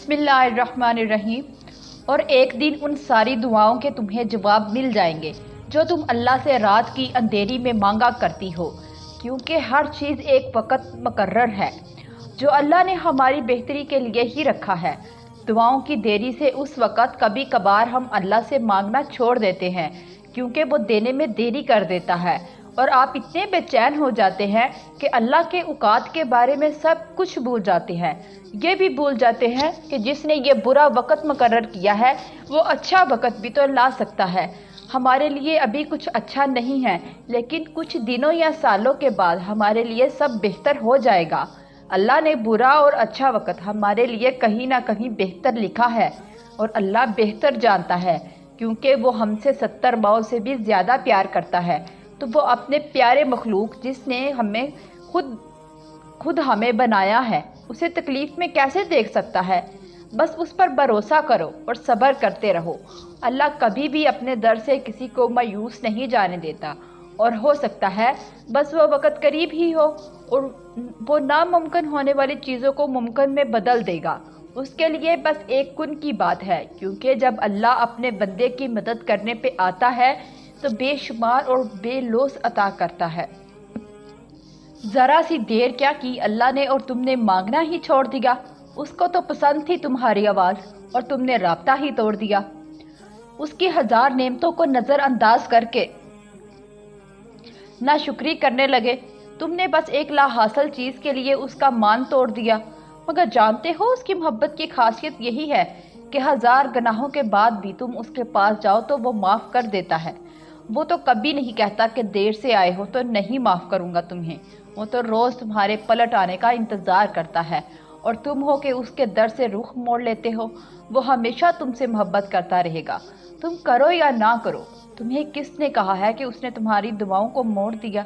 بسم اللہ الرحمن الرحیم۔ اور ایک دن ان ساری دعاؤں کے تمہیں جواب مل جائیں گے جو تم اللہ سے رات کی اندھیری میں مانگا کرتی ہو، کیونکہ ہر چیز ایک وقت مقرر ہے جو اللہ نے ہماری بہتری کے لیے ہی رکھا ہے۔ دعاؤں کی دیری سے اس وقت کبھی کبھار ہم اللہ سے مانگنا چھوڑ دیتے ہیں کیونکہ وہ دینے میں دیری کر دیتا ہے، اور آپ اتنے بے چین ہو جاتے ہیں کہ اللہ کے اوقات کے بارے میں سب کچھ بھول جاتے ہیں۔ یہ بھی بھول جاتے ہیں کہ جس نے یہ برا وقت مقرر کیا ہے وہ اچھا وقت بھی تو لا سکتا ہے۔ ہمارے لیے ابھی کچھ اچھا نہیں ہے، لیکن کچھ دنوں یا سالوں کے بعد ہمارے لیے سب بہتر ہو جائے گا۔ اللہ نے برا اور اچھا وقت ہمارے لیے کہیں نہ کہیں بہتر لکھا ہے، اور اللہ بہتر جانتا ہے کیونکہ وہ ہم سے 70 ماؤں سے بھی زیادہ پیار کرتا ہے۔ تو وہ اپنے پیارے مخلوق جس نے ہمیں خود ہمیں بنایا ہے اسے تکلیف میں کیسے دیکھ سکتا ہے؟ بس اس پر بھروسہ کرو اور صبر کرتے رہو۔ اللہ کبھی بھی اپنے در سے کسی کو مایوس نہیں جانے دیتا، اور ہو سکتا ہے بس وہ وقت قریب ہی ہو اور وہ ناممکن ہونے والی چیزوں کو ممکن میں بدل دے گا۔ اس کے لیے بس ایک کن کی بات ہے، کیونکہ جب اللہ اپنے بندے کی مدد کرنے پہ آتا ہے تو بے شمار اور بے لوث عطا کرتا ہے۔ ذرا سی دیر کیا کی اللہ نے اور تم نے مانگنا ہی چھوڑ دیا۔ اس کو تو پسند تھی تمہاری آواز اور تم نے رابطہ ہی توڑ دیا۔ اس کی 1000 نعمتوں کو نظر انداز کر کے ناشکری کرنے لگے۔ تم نے بس ایک لا حاصل چیز کے لیے اس کا مان توڑ دیا، مگر جانتے ہو اس کی محبت کی خاصیت یہی ہے کہ 1000 گناہوں کے بعد بھی تم اس کے پاس جاؤ تو وہ معاف کر دیتا ہے۔ وہ تو کبھی نہیں کہتا کہ دیر سے آئے ہو تو نہیں معاف کروں گا تمہیں۔ وہ تو روز تمہارے پلٹ آنے کا انتظار کرتا ہے، اور تم ہو کہ اس کے در سے رخ موڑ لیتے ہو۔ وہ ہمیشہ تم سے محبت کرتا رہے گا، تم کرو یا نہ کرو۔ تمہیں کس نے کہا ہے کہ اس نے تمہاری دعاؤں کو موڑ دیا؟